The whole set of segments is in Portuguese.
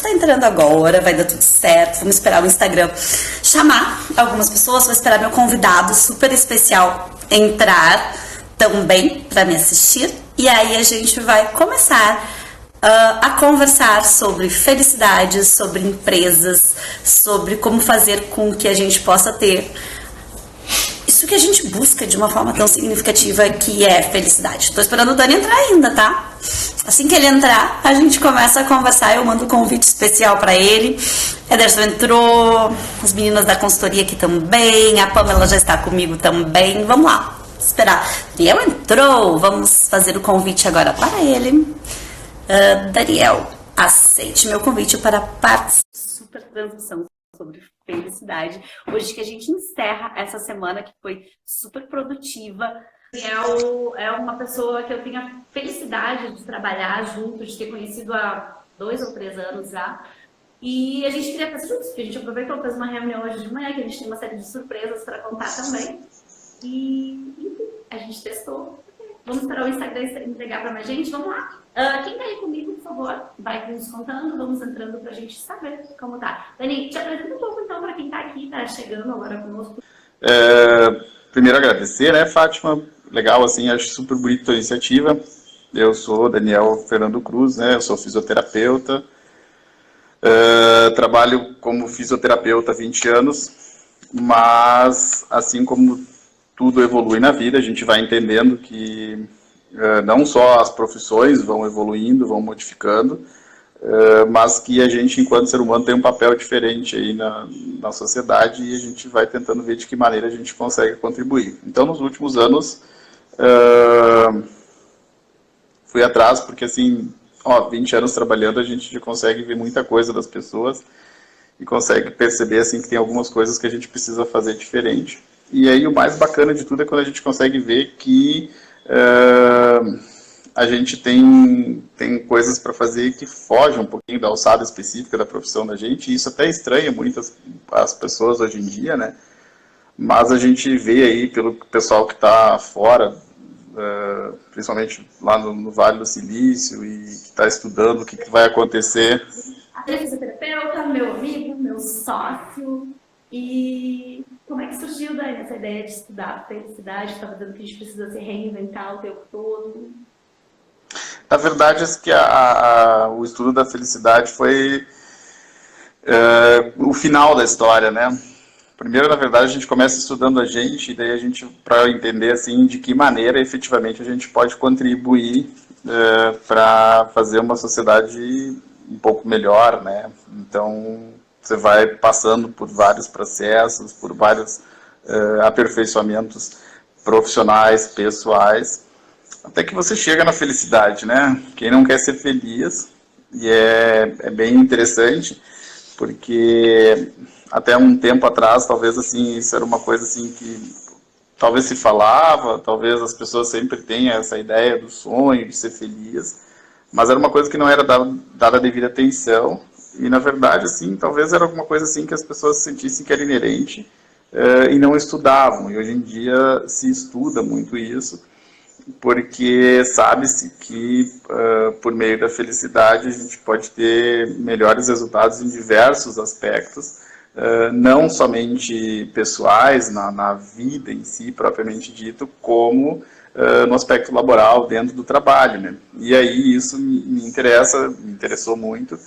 está entrando agora, vai dar tudo certo. Vamos esperar o Instagram chamar algumas pessoas, vou esperar meu convidado super especial entrar também para me assistir. E aí a gente vai começar a conversar sobre felicidade, sobre empresas, sobre como fazer com que a gente possa ter isso que a gente busca de uma forma tão significativa, que é felicidade. Tô esperando o Dani entrar ainda, tá? Assim que ele entrar, a gente começa a conversar. Eu mando um convite especial para ele. Ederson entrou, as meninas da consultoria aqui também, a Pamela já está comigo também. Vamos lá, esperar. Daniel entrou, vamos fazer o convite agora para ele. Daniel, aceite meu convite para participar. Super transmissão sobre felicidade. Hoje que a gente encerra essa semana que foi super produtiva. Daniel é uma pessoa que eu tenho a felicidade de trabalhar junto, de ter conhecido há 2 ou 3 anos já. E a gente queria fazer juntos, porque a gente aproveitou, fez uma reunião hoje de manhã, que a gente tem uma série de surpresas para contar também. E enfim, a gente testou. Vamos esperar o Instagram entregar para mais gente. Vamos lá. Quem tá aí comigo, por favor, vai nos contando, vamos entrando pra gente saber como tá. Dani, te apresenta um pouco então para quem tá aqui, tá chegando agora conosco. Primeiro agradecer, né, Fátima? Legal, assim, acho super bonita a iniciativa. Eu sou Daniel Fernando Cruz, né, eu sou fisioterapeuta. Trabalho como fisioterapeuta há 20 anos, mas assim como tudo evolui na vida, a gente vai entendendo que não só as profissões vão evoluindo, vão modificando, mas que a gente, enquanto ser humano, tem um papel diferente aí na sociedade e a gente vai tentando ver de que maneira a gente consegue contribuir. Então, nos últimos anos, fui atrás, porque assim, 20 anos trabalhando, a gente já consegue ver muita coisa das pessoas e consegue perceber assim, que tem algumas coisas que a gente precisa fazer diferente. E aí o mais bacana de tudo é quando a gente consegue ver que a gente tem coisas para fazer que fogem um pouquinho da alçada específica da profissão da gente, e isso até estranha muito as pessoas hoje em dia, né? Mas a gente vê aí pelo pessoal que está fora, principalmente lá no Vale do Silício, e que está estudando o que vai acontecer. Ele é fisioterapeuta, meu amigo, meu sócio. E como é que surgiu daí essa ideia de estudar felicidade? Está fazendo que a gente precisa se reinventar o tempo todo? Na verdade, é que o estudo da felicidade foi o final da história, né? Primeiro, na verdade, a gente começa estudando a gente, e daí a gente, para entender assim, de que maneira efetivamente a gente pode contribuir para fazer uma sociedade um pouco melhor, né? Então, você vai passando por vários processos, por vários aperfeiçoamentos profissionais, pessoais, até que você chega na felicidade, né? Quem não quer ser feliz, e é bem interessante, porque até um tempo atrás, talvez assim, isso era uma coisa assim que talvez se falava, talvez as pessoas sempre tenham essa ideia do sonho de ser feliz, mas era uma coisa que não era dada a devida atenção, e na verdade, assim, talvez era alguma coisa assim que as pessoas sentissem que era inerente e não estudavam, e hoje em dia se estuda muito isso, porque sabe-se que por meio da felicidade a gente pode ter melhores resultados em diversos aspectos, não somente pessoais, na vida em si, propriamente dito, como no aspecto laboral, dentro do trabalho, né? E aí isso me interessou muito,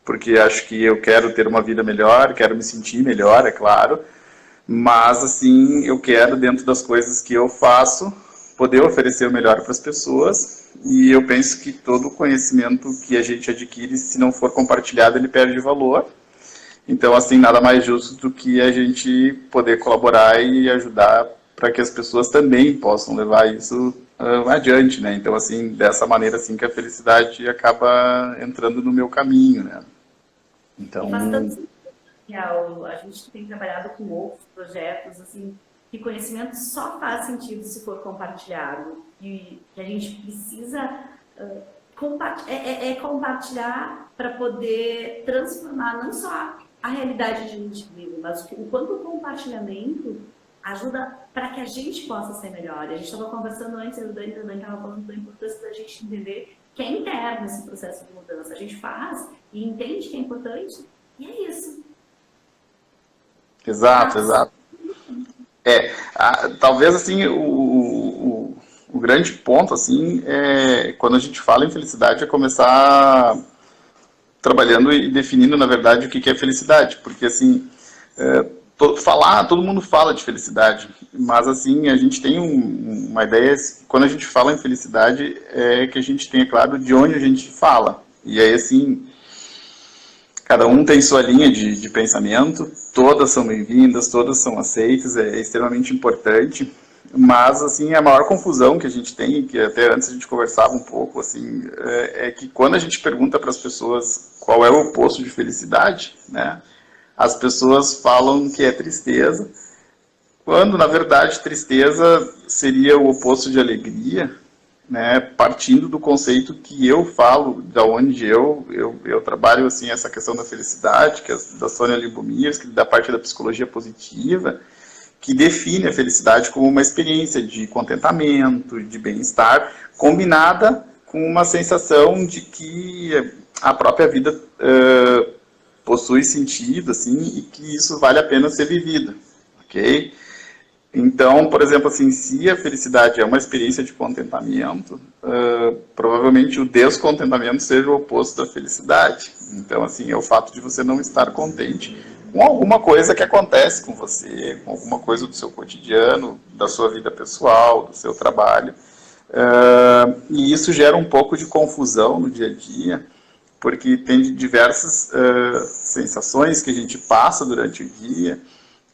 porque acho que eu quero ter uma vida melhor, quero me sentir melhor, é claro, mas assim, eu quero, dentro das coisas que eu faço, poder oferecer o melhor para as pessoas, e eu penso que todo o conhecimento que a gente adquire, se não for compartilhado, ele perde valor. Então, assim, nada mais justo do que a gente poder colaborar e ajudar para que as pessoas também possam levar isso adiante, né? Então, assim, dessa maneira, assim, que a felicidade acaba entrando no meu caminho, né? Então... Bastante sentido. A gente tem trabalhado com outros projetos, assim, que conhecimento só faz sentido se for compartilhado. E que a gente precisa compartilhar para poder transformar não só a realidade de um indivíduo, mas o quanto o compartilhamento ajuda para que a gente possa ser melhor. A gente estava conversando antes, eu e o Dani também estava falando da importância da gente entender que é interno esse processo de mudança. A gente faz e entende que é importante, e é isso. Exato, exato. Talvez assim o grande ponto assim é quando a gente fala em felicidade é começar trabalhando e definindo na verdade o que é felicidade, porque assim todo mundo fala de felicidade, mas assim a gente tem uma ideia quando a gente fala em felicidade é que a gente tenha claro de onde a gente fala, e aí assim cada um tem sua linha de pensamento, todas são bem-vindas, todas são aceitas, é extremamente importante, mas assim, a maior confusão que a gente tem, que até antes a gente conversava um pouco, assim, é que quando a gente pergunta para as pessoas qual é o oposto de felicidade, né, as pessoas falam que é tristeza, quando na verdade tristeza seria o oposto de alegria, né, partindo do conceito que eu falo, da onde eu trabalho assim, essa questão da felicidade, que é da Sônia Lyubomirsky, da parte da psicologia positiva, que define a felicidade como uma experiência de contentamento, de bem-estar, combinada com uma sensação de que a própria vida possui sentido, assim, e que isso vale a pena ser vivido, ok? Então, por exemplo, assim, se a felicidade é uma experiência de contentamento, provavelmente o descontentamento seja o oposto da felicidade. Então, assim, é o fato de você não estar contente com alguma coisa que acontece com você, com alguma coisa do seu cotidiano, da sua vida pessoal, do seu trabalho. E isso gera um pouco de confusão no dia a dia, porque tem diversas sensações que a gente passa durante o dia,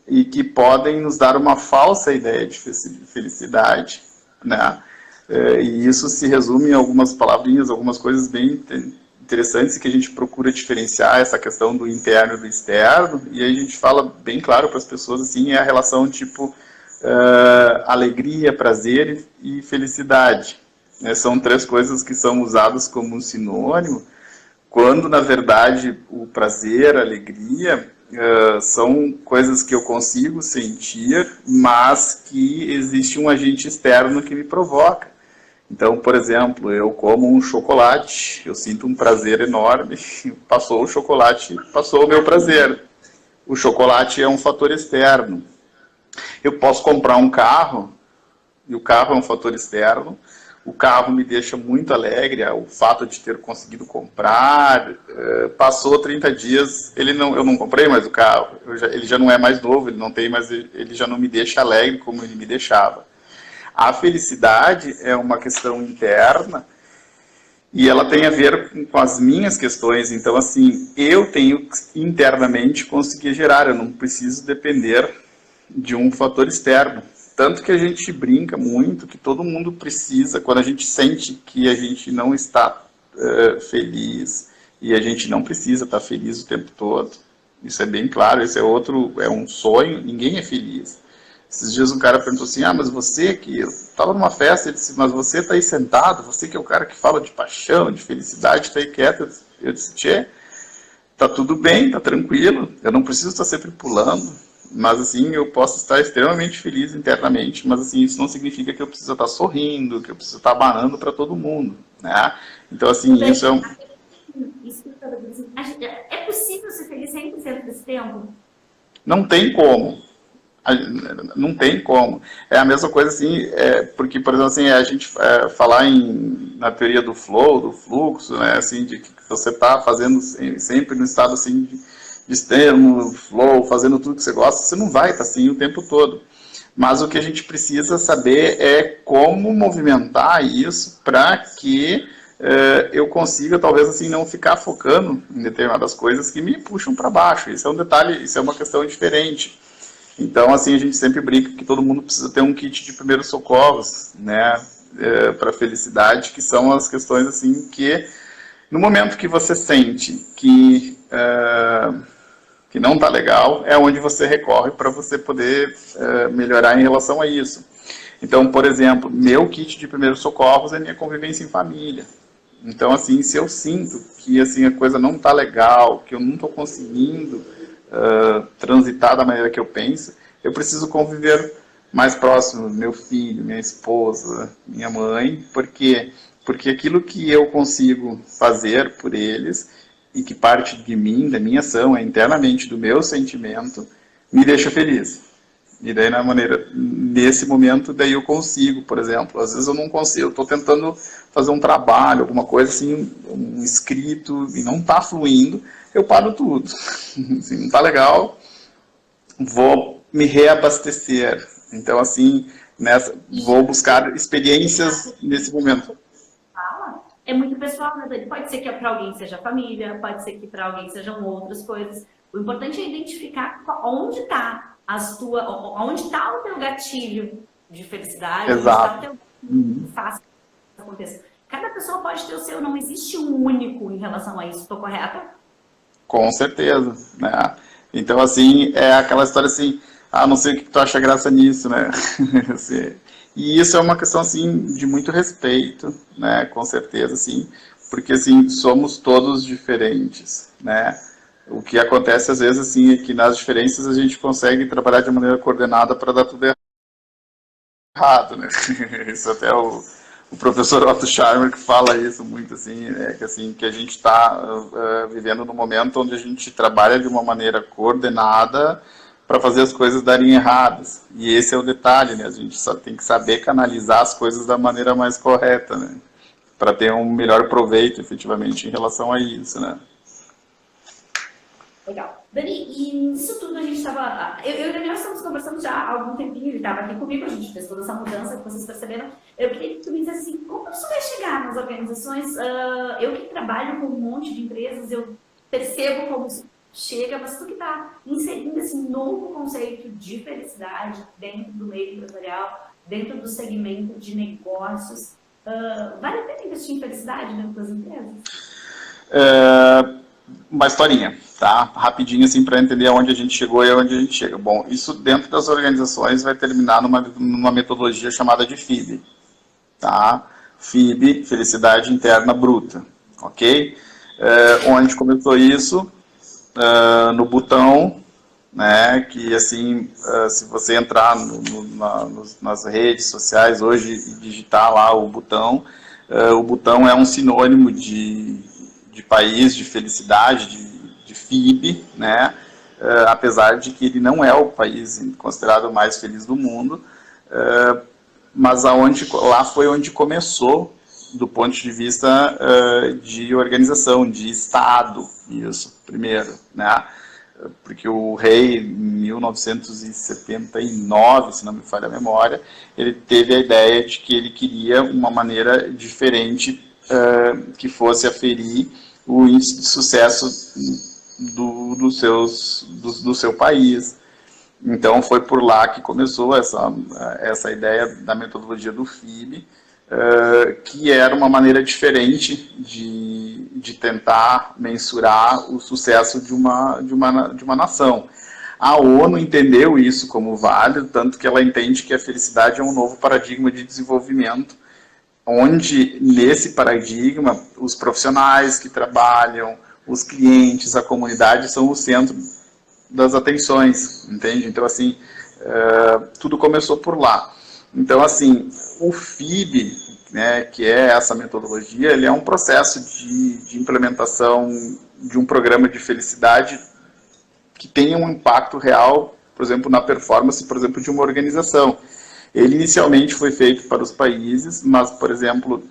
e que podem nos dar uma falsa ideia de felicidade, né? E isso se resume em algumas palavrinhas, algumas coisas bem interessantes que a gente procura diferenciar essa questão do interno e do externo, e aí a gente fala bem claro para as pessoas, assim, é a relação tipo alegria, prazer e felicidade. São três coisas que são usadas como um sinônimo, quando na verdade o prazer, a alegria são coisas que eu consigo sentir, mas que existe um agente externo que me provoca. Então, por exemplo, eu como um chocolate, eu sinto um prazer enorme, passou o chocolate, passou o meu prazer. O chocolate é um fator externo. Eu posso comprar um carro, e o carro é um fator externo. O carro me deixa muito alegre, o fato de ter conseguido comprar, passou 30 dias, eu não comprei mais o carro, ele já não é mais novo, ele já não me deixa alegre como ele me deixava. A felicidade é uma questão interna e ela tem a ver com as minhas questões, então assim, eu tenho que internamente conseguir gerar, eu não preciso depender de um fator externo. Tanto que a gente brinca muito, que todo mundo precisa, quando a gente sente que a gente não está feliz, e a gente não precisa estar feliz o tempo todo. Isso é bem claro, esse é um sonho, ninguém é feliz. Esses dias um cara perguntou assim, mas você que, eu estava numa festa, ele disse, mas você está aí sentado, você que é o cara que fala de paixão, de felicidade, está aí quieto. Eu disse, tchê, tá tudo bem, tá tranquilo, eu não preciso estar sempre pulando. Mas assim, eu posso estar extremamente feliz internamente, mas assim, isso não significa que eu preciso estar sorrindo, que eu preciso estar abanando para todo mundo, né? Então assim, isso é um... É possível ser feliz 100% desse tempo? Não tem como. Não tem como. É a mesma coisa assim, porque, por exemplo, assim, a gente falar na teoria do flow, do fluxo, né, assim, de que você está fazendo sempre no estado assim, de extremo, flow, fazendo tudo que você gosta, você não vai estar assim o tempo todo. Mas o que a gente precisa saber é como movimentar isso para que eu consiga, talvez, assim, não ficar focando em determinadas coisas que me puxam para baixo. Isso é um detalhe, isso é uma questão diferente. Então, assim, a gente sempre brinca que todo mundo precisa ter um kit de primeiros socorros, né, para a felicidade, que são as questões, assim, que no momento que você sente que não está legal, é onde você recorre para você poder melhorar em relação a isso. Então, por exemplo, meu kit de primeiros socorros é minha convivência em família. Então, assim, se eu sinto que assim, a coisa não está legal, que eu não estou conseguindo transitar da maneira que eu penso, eu preciso conviver mais próximo, meu filho, minha esposa, minha mãe, porque aquilo que eu consigo fazer por eles e que parte de mim, da minha ação, é internamente do meu sentimento, me deixa feliz. E daí, nesse momento, daí eu consigo, por exemplo, às vezes eu não consigo, eu estou tentando fazer um trabalho, alguma coisa assim, um escrito, e não está fluindo, eu paro tudo. Assim, não está legal, vou me reabastecer. Então, assim, vou buscar experiências nesse momento. É muito pessoal, né, Dani? Pode ser que para alguém seja família, pode ser que para alguém sejam outras coisas. O importante é identificar onde está onde está o teu gatilho de felicidade, Exato. onde está o teu gatilho que faz que aconteça. Cada pessoa pode ter o seu, não existe um único em relação a isso, estou correta? Com certeza, né? Então, assim, é aquela história assim, não sei o que tu acha graça nisso, né? Assim, e isso é uma questão, assim, de muito respeito, né? Com certeza, assim, porque, assim, somos todos diferentes, né? O que acontece, às vezes, assim, é que nas diferenças a gente consegue trabalhar de maneira coordenada para dar tudo errado, né? Isso até o professor Otto Scharmer que fala isso muito, assim, que a gente está vivendo num momento onde a gente trabalha de uma maneira coordenada para fazer as coisas darem erradas. E esse é o detalhe, né? A gente só tem que saber canalizar as coisas da maneira mais correta, né? Para ter um melhor proveito, efetivamente, em relação a isso, né? Legal. Dani, e isso tudo a gente estava... Eu e o Daniel estamos conversando já há algum tempinho, ele estava aqui comigo, a gente fez toda essa mudança que vocês perceberam. Eu queria que tu me dissesse assim, como isso vai chegar nas organizações? Eu que trabalho com um monte de empresas, eu percebo como isso chega, mas tu que está inserindo esse novo conceito de felicidade dentro do meio empresarial, dentro do segmento de negócios, vale a pena investir em felicidade dentro das empresas? Uma historinha, tá? Rapidinho, assim, para entender aonde a gente chegou e aonde a gente chega. Bom, isso dentro das organizações vai terminar numa metodologia chamada de FIB, tá? FIB, Felicidade Interna Bruta, ok? Onde começou isso? No Butão, né? Que, assim, se você entrar nas redes sociais hoje e digitar lá o Butão é um sinônimo de país, de felicidade, de FIB, né? Apesar de que ele não é o país considerado mais feliz do mundo, mas lá foi onde começou, do ponto de vista de organização, de Estado, isso, primeiro, né? Porque o rei, em 1979, se não me falha a memória, ele teve a ideia de que ele queria uma maneira diferente que fosse aferir o índice de sucesso do seu país. Então foi por lá que começou essa ideia da metodologia do FIB, que era uma maneira diferente de tentar mensurar o sucesso de uma nação. A ONU entendeu isso como válido, tanto que ela entende que a felicidade é um novo paradigma de desenvolvimento, onde, nesse paradigma, os profissionais que trabalham, os clientes, a comunidade são o centro das atenções, entende? Então, assim, tudo começou por lá. Então, assim, o FIB, né, que é essa metodologia, ele é um processo de implementação de um programa de felicidade que tenha um impacto real, por exemplo, na performance, por exemplo, de uma organização. Ele inicialmente foi feito para os países, mas, por exemplo,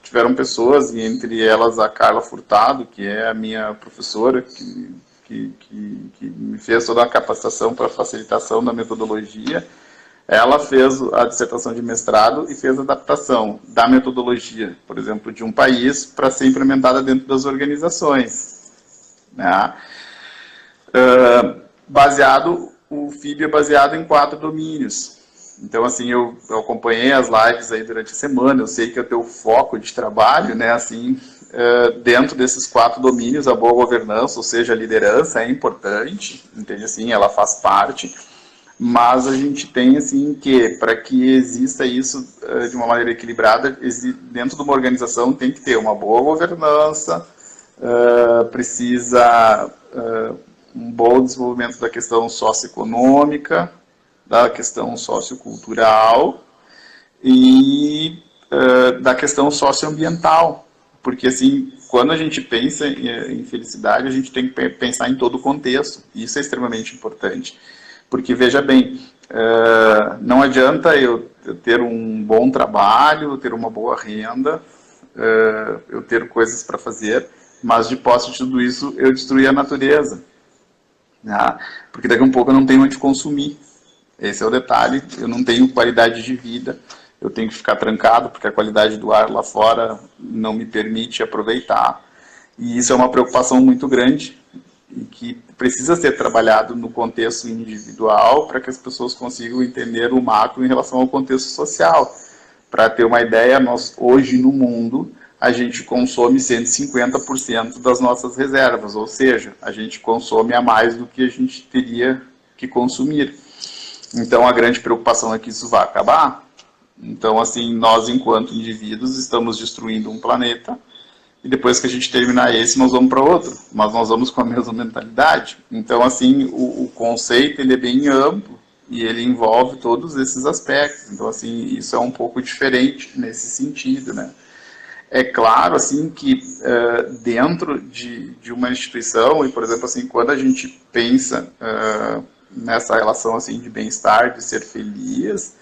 tiveram pessoas, e entre elas a Carla Furtado, que é a minha professora, que me fez toda a capacitação para facilitação da metodologia. Ela fez a dissertação de mestrado e fez a adaptação da metodologia, por exemplo, de um país para ser implementada dentro das organizações, né? O FIB é baseado em 4 domínios. Então, assim, eu acompanhei as lives aí durante a semana, eu sei que é o teu foco de trabalho, né, assim, dentro desses 4 domínios, a boa governança, ou seja, a liderança é importante, entende, assim, ela faz parte, mas a gente tem, assim, que para que exista isso de uma maneira equilibrada, dentro de uma organização tem que ter uma boa governança, precisa um bom desenvolvimento da questão socioeconômica, da questão sociocultural e da questão socioambiental. Porque, assim, quando a gente pensa em felicidade, a gente tem que pensar em todo o contexto. E isso é extremamente importante. Porque, veja bem, não adianta eu ter um bom trabalho, ter uma boa renda, eu ter coisas para fazer, mas de posse de tudo isso eu destruir a natureza. Né? Porque daqui a um pouco eu não tenho onde consumir. Esse é o detalhe, eu não tenho qualidade de vida, eu tenho que ficar trancado porque a qualidade do ar lá fora não me permite aproveitar. E isso é uma preocupação muito grande e que precisa ser trabalhado no contexto individual para que as pessoas consigam entender o macro em relação ao contexto social. Para ter uma ideia, nós hoje no mundo a gente consome 150% das nossas reservas, ou seja, a gente consome a mais do que a gente teria que consumir. Então a grande preocupação é que isso vai acabar. Então, assim, nós enquanto indivíduos estamos destruindo um planeta e depois que a gente terminar esse, nós vamos para outro, mas nós vamos com a mesma mentalidade. Então, assim, o conceito ele é bem amplo e ele envolve todos esses aspectos. Então, assim, isso é um pouco diferente nesse sentido, né? É claro, assim, que dentro de uma instituição, e, por exemplo, assim, quando a gente pensa nessa relação, assim, de bem-estar, de ser feliz,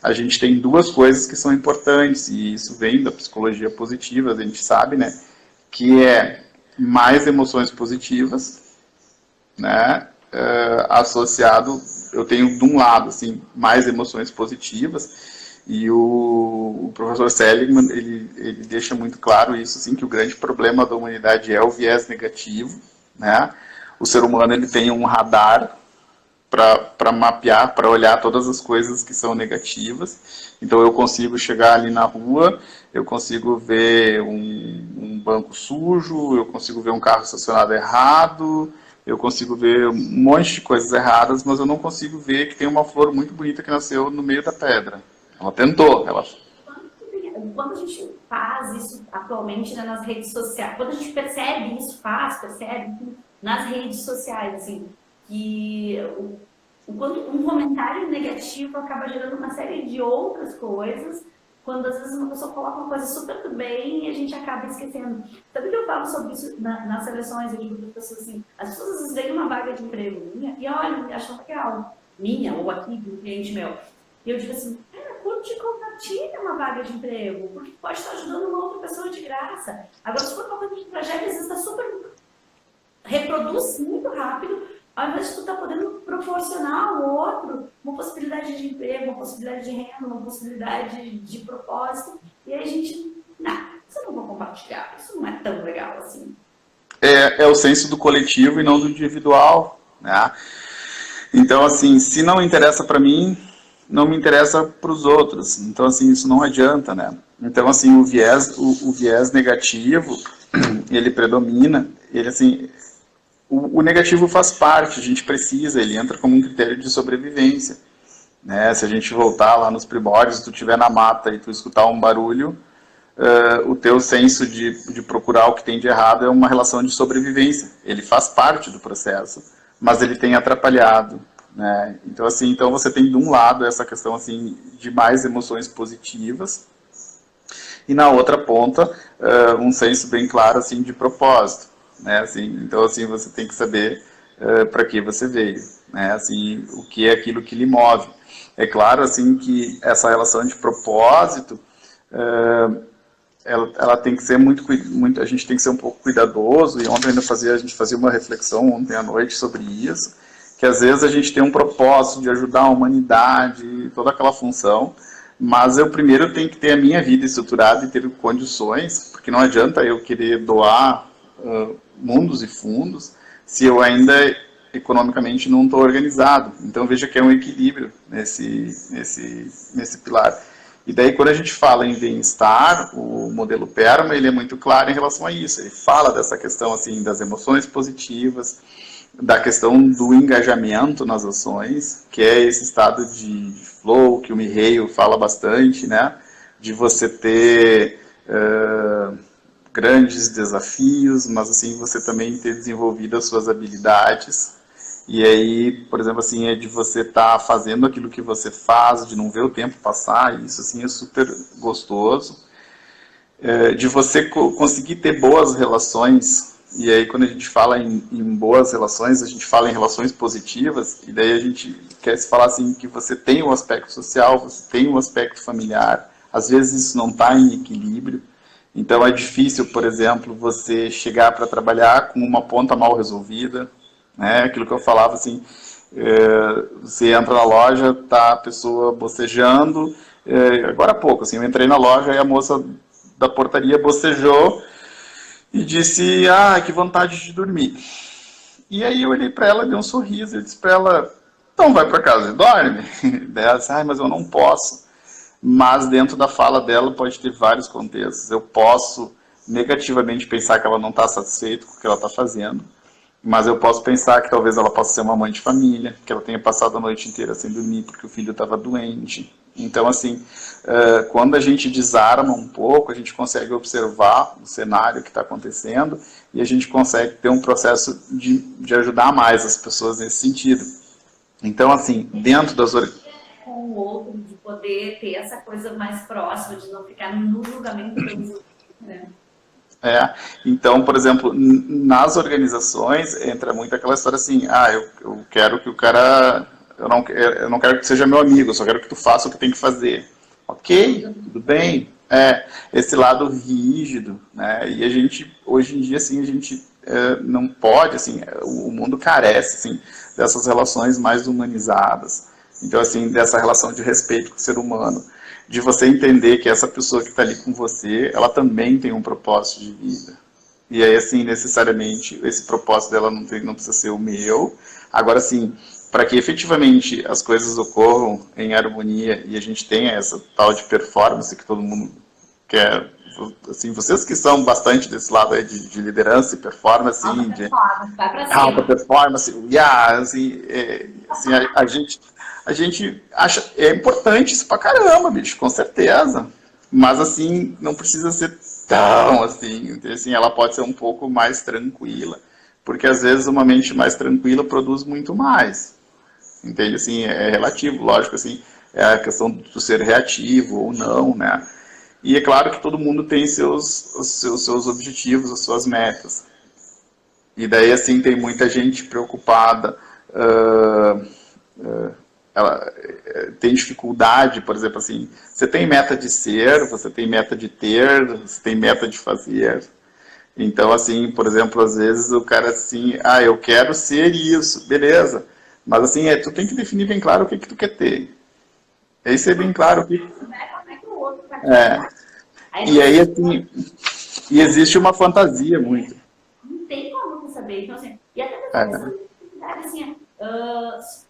a gente tem duas coisas que são importantes, e isso vem da psicologia positiva, a gente sabe, né, que é mais emoções positivas, né, associado, eu tenho de um lado, assim, mais emoções positivas, e o professor Seligman, ele deixa muito claro isso, assim, que o grande problema da humanidade é o viés negativo, né, o ser humano ele tem um radar para mapear, para olhar todas as coisas que são negativas. Então eu consigo chegar ali na rua, eu consigo ver um banco sujo, eu consigo ver um carro estacionado errado, eu consigo ver um monte de coisas erradas, mas eu não consigo ver que tem uma flor muito bonita que nasceu no meio da pedra. Ela tentou, ela... Quando a gente faz isso atualmente, né, nas redes sociais, quando a gente percebe isso, percebe nas redes sociais, assim, que quando um comentário negativo acaba gerando uma série de outras coisas, quando às vezes uma pessoa coloca uma coisa super do bem e a gente acaba esquecendo. Sabe que eu falo sobre isso nas seleções, eu digo para as pessoas assim, as pessoas às vezes veem uma vaga de emprego minha e olham, acham legal, minha ou aqui de um cliente meu. E eu digo assim, curte e compartilha uma vaga de emprego, porque pode estar ajudando uma outra pessoa de graça. Agora, se for uma coisa de tragédia, às vezes está super... reproduz muito rápido, ao invés de tu estar podendo proporcionar ao outro uma possibilidade de emprego, uma possibilidade de renda, uma possibilidade de propósito, e aí a gente, não, isso eu não vou compartilhar, isso não é tão legal assim. É o senso do coletivo e não do individual, né? Então, assim, se não interessa para mim, não me interessa para os outros. Então, assim, isso não adianta, né? Então, assim, o viés negativo, ele predomina, ele, assim... O negativo faz parte, a gente precisa, ele entra como um critério de sobrevivência. Né? Se a gente voltar lá nos primórdios, se tu estiver na mata e tu escutar um barulho, o teu senso de procurar o que tem de errado é uma relação de sobrevivência. Ele faz parte do processo, mas ele tem atrapalhado. Né? Então, assim, então você tem de um lado essa questão assim, de mais emoções positivas, e na outra ponta um senso bem claro assim, de propósito. Né, assim, então assim você tem que saber para que você veio, né, assim, o que é aquilo que lhe move. É claro assim que essa relação de propósito ela tem que ser muito, a gente tem que ser um pouco cuidadoso, e ontem a gente fazia uma reflexão ontem à noite sobre isso, que às vezes a gente tem um propósito de ajudar a humanidade, toda aquela função, mas eu primeiro tenho que ter a minha vida estruturada e ter condições, porque não adianta eu querer doar mundos e fundos, se eu ainda economicamente não estou organizado. Então veja que é um equilíbrio nesse pilar. E daí quando a gente fala em bem-estar, o modelo PERMA ele é muito claro em relação a isso. Ele fala dessa questão assim das emoções positivas, da questão do engajamento nas ações, que é esse estado de flow que o Mihaly fala bastante, né? De você ter grandes desafios, mas assim você também ter desenvolvido as suas habilidades E aí, por exemplo, assim, é de você estar fazendo aquilo que você faz, de não ver o tempo passar, isso assim é super gostoso. De você conseguir ter boas relações, e aí quando a gente fala em boas relações, a gente fala em relações positivas, e daí a gente quer se falar assim, que você tem um aspecto social, você tem um aspecto familiar, às vezes isso não está em equilíbrio, então é difícil, por exemplo, você chegar para trabalhar com uma ponta mal resolvida, né? Aquilo que eu falava assim, você entra na loja, tá a pessoa bocejando, agora há pouco, assim, eu entrei na loja e a moça da portaria bocejou e disse, que vontade de dormir. E aí eu olhei para ela, dei um sorriso e disse para ela, então vai para casa e dorme. Daí ela disse, mas eu não posso. Mas dentro da fala dela pode ter vários contextos. Eu posso negativamente pensar que ela não está satisfeita com o que ela está fazendo, mas eu posso pensar que talvez ela possa ser uma mãe de família, que ela tenha passado a noite inteira sem dormir porque o filho estava doente. Então, assim, quando a gente desarma um pouco, a gente consegue observar o cenário que está acontecendo e a gente consegue ter um processo de ajudar mais as pessoas nesse sentido. Então, assim, dentro das com o outro, de poder ter essa coisa mais próxima, de não ficar no julgamento dos outros, né? Então, por exemplo, nas organizações entra muito aquela história assim, eu quero que o cara, eu não quero que seja meu amigo, eu só quero que tu faça o que tem que fazer. Ok, tudo bem. Esse lado rígido, né? E a gente, hoje em dia, assim, a gente não pode, assim, o mundo carece, assim, dessas relações mais humanizadas. Então, assim, dessa relação de respeito com o ser humano, de você entender que essa pessoa que está ali com você, ela também tem um propósito de vida. E aí, assim, necessariamente, esse propósito dela não precisa ser o meu. Agora, assim, para que efetivamente as coisas ocorram em harmonia e a gente tenha essa tal de performance que todo mundo quer, assim, vocês que são bastante desse lado aí de liderança e performance, assim, de alta performance, assim, a gente acha, é importante isso pra caramba, bicho, com certeza. Mas, assim, não precisa ser tão, assim, ela pode ser um pouco mais tranquila. Porque, às vezes, uma mente mais tranquila produz muito mais. Entende? Assim, é relativo, lógico, assim, é a questão do ser reativo ou não, né? E é claro que todo mundo tem seus objetivos, as suas metas. E daí, assim, tem muita gente preocupada, ela tem dificuldade, por exemplo, assim, você tem meta de ser, você tem meta de ter, você tem meta de fazer. Então, assim, por exemplo, às vezes o cara assim, eu quero ser isso, beleza. Mas assim, tu tem que definir bem claro o que tu quer ter. É isso, é bem claro o que... E aí, assim, e existe uma fantasia muito. Não tem como saber. Então, assim, e até essa felicidade, assim,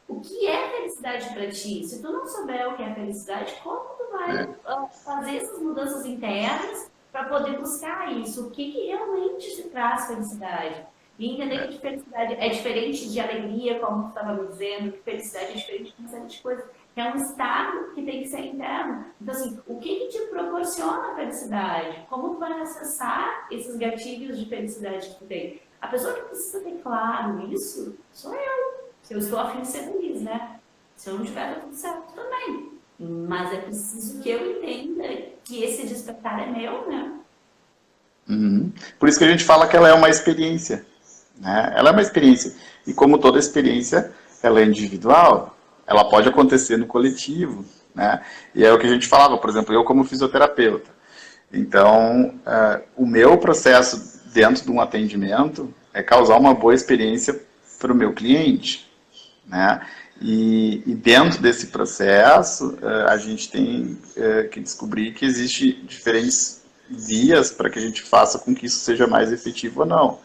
o que é felicidade para ti? Se tu não souber o que é felicidade, como tu vai fazer essas mudanças internas para poder buscar isso? O que realmente te traz felicidade? E entender que felicidade é diferente de alegria, como tu estava me dizendo, que felicidade é diferente de uma série de coisas. É um estado que tem que ser interno. Então, assim, o que te proporciona a felicidade? Como tu vai acessar esses gatilhos de felicidade que tu tem? A pessoa que precisa ter claro isso sou eu. Se eu estou a fim de ser feliz, né? Se eu não tiver, tá tudo certo também. Mas é preciso que eu entenda que esse despertar é meu, né? Por isso que a gente fala que ela é uma experiência, né? Ela é uma experiência. E como toda experiência, ela é individual. Ela pode acontecer no coletivo, né? E é o que a gente falava, por exemplo, eu como fisioterapeuta. Então, o meu processo dentro de um atendimento é causar uma boa experiência para o meu cliente, né? E dentro desse processo, a gente tem que descobrir que existem diferentes vias para que a gente faça com que isso seja mais efetivo ou não.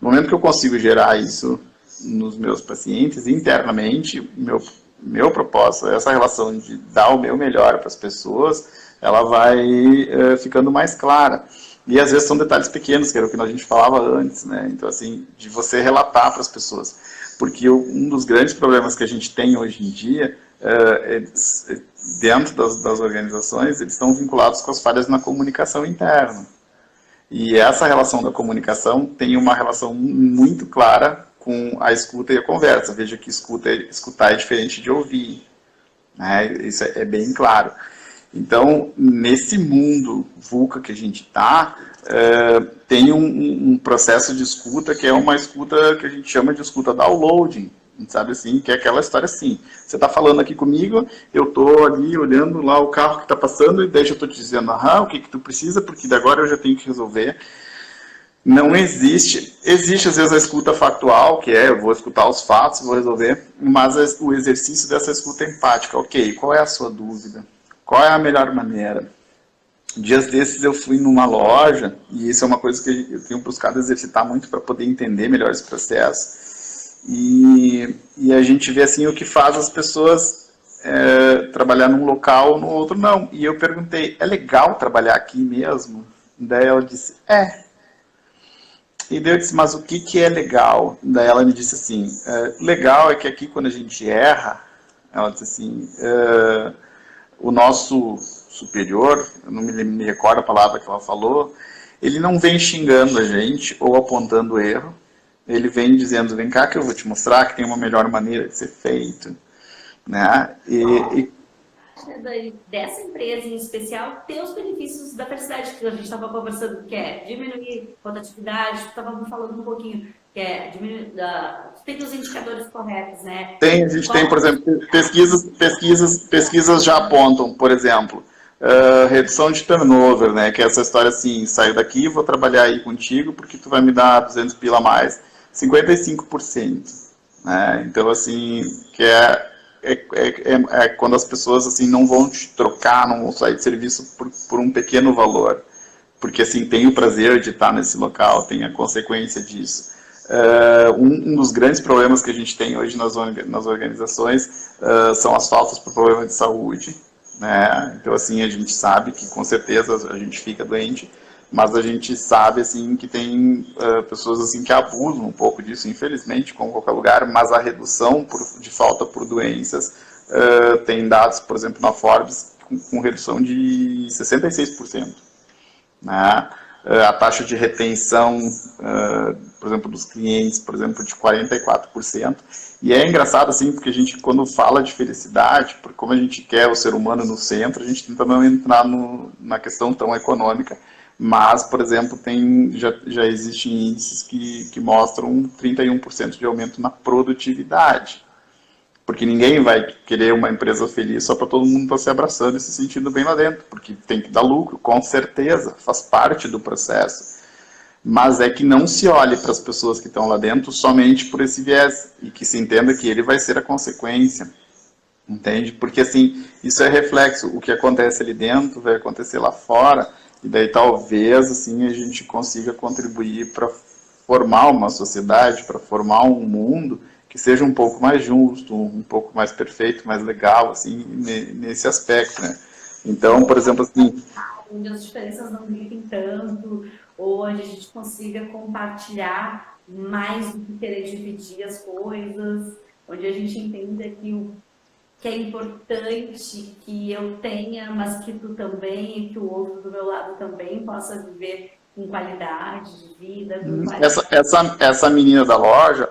No momento que eu consigo gerar isso nos meus pacientes, internamente, meu propósito, essa relação de dar o meu melhor para as pessoas, ela vai ficando mais clara. E às vezes são detalhes pequenos, que era o que a gente falava antes, né? Então, assim, de você relatar para as pessoas. Porque um dos grandes problemas que a gente tem hoje em dia, dentro das organizações, eles estão vinculados com as falhas na comunicação interna. E essa relação da comunicação tem uma relação muito clara com a escuta e a conversa. Veja que escutar é diferente de ouvir, né? Isso é bem claro. Então, nesse mundo VUCA que a gente está, tem um processo de escuta que é uma escuta que a gente chama de escuta downloading, sabe assim, que é aquela história assim, você está falando aqui comigo, eu estou ali olhando lá o carro que está passando e daí eu estou te dizendo, o que tu precisa, porque agora eu já tenho que resolver. Não existe às vezes a escuta factual, que eu vou escutar os fatos, vou resolver, mas o exercício dessa escuta empática, ok, qual é a sua dúvida? Qual é a melhor maneira? Dias desses eu fui numa loja, e isso é uma coisa que eu tenho buscado exercitar muito para poder entender melhor esse processo. E a gente vê assim o que faz as pessoas trabalhar num local, no outro não. E eu perguntei, é legal trabalhar aqui mesmo? Daí ela disse, E daí eu disse, mas o que é legal? Daí ela me disse assim, legal é que aqui quando a gente erra, ela disse assim, o nosso superior, eu não me recordo a palavra que ela falou, ele não vem xingando a gente ou apontando erro, ele vem dizendo, vem cá que eu vou te mostrar que tem uma melhor maneira de ser feito, né? Dessa empresa em especial, tem os benefícios da felicidade que a gente estava conversando, que é diminuir rotatividade, estávamos falando um pouquinho, que é diminuir, tem os indicadores corretos, né? A gente tem, por exemplo, pesquisas já apontam, por exemplo, redução de turnover, né? Que é essa história assim, saio daqui, vou trabalhar aí contigo porque tu vai me dar 200 pila a mais, 55%, né? Então, assim, que é quando as pessoas assim não vão te trocar, não vão sair de serviço por um pequeno valor, porque assim tem o prazer de estar nesse local, tem a consequência disso. Um dos grandes problemas que a gente tem hoje nas organizações são as faltas por problema de saúde, né? Então assim a gente sabe que com certeza a gente fica doente, mas a gente sabe assim que tem pessoas assim que abusam um pouco disso, infelizmente, como em qualquer lugar, mas a redução de falta por doenças tem dados, por exemplo, na Forbes, com redução de 66%. Né? A taxa de retenção, por exemplo, dos clientes, por exemplo, de 44%. E é engraçado, assim, porque a gente, quando fala de felicidade, porque como a gente quer o ser humano no centro, a gente tenta não entrar na questão tão econômica. Mas, por exemplo, já existem índices que mostram 31% de aumento na produtividade. Porque ninguém vai querer uma empresa feliz só para todo mundo estar se abraçando e se sentindo bem lá dentro. Porque tem que dar lucro, com certeza, faz parte do processo. Mas é que não se olhe para as pessoas que estão lá dentro somente por esse viés. E que se entenda que ele vai ser a consequência. Entende? Porque, assim, isso é reflexo. O que acontece ali dentro vai acontecer lá fora. E daí talvez assim a gente consiga contribuir para formar uma sociedade, para formar um mundo que seja um pouco mais justo, um pouco mais perfeito, mais legal, assim, nesse aspecto, né? Então, por exemplo, assim... Onde as diferenças não gritem tanto, ou onde a gente consiga compartilhar mais do que querer dividir as coisas, onde a gente entenda que é importante que eu tenha, mas que tu também, e que o outro do meu lado também possa viver com qualidade de vida. Com qualidade. Essa menina da loja,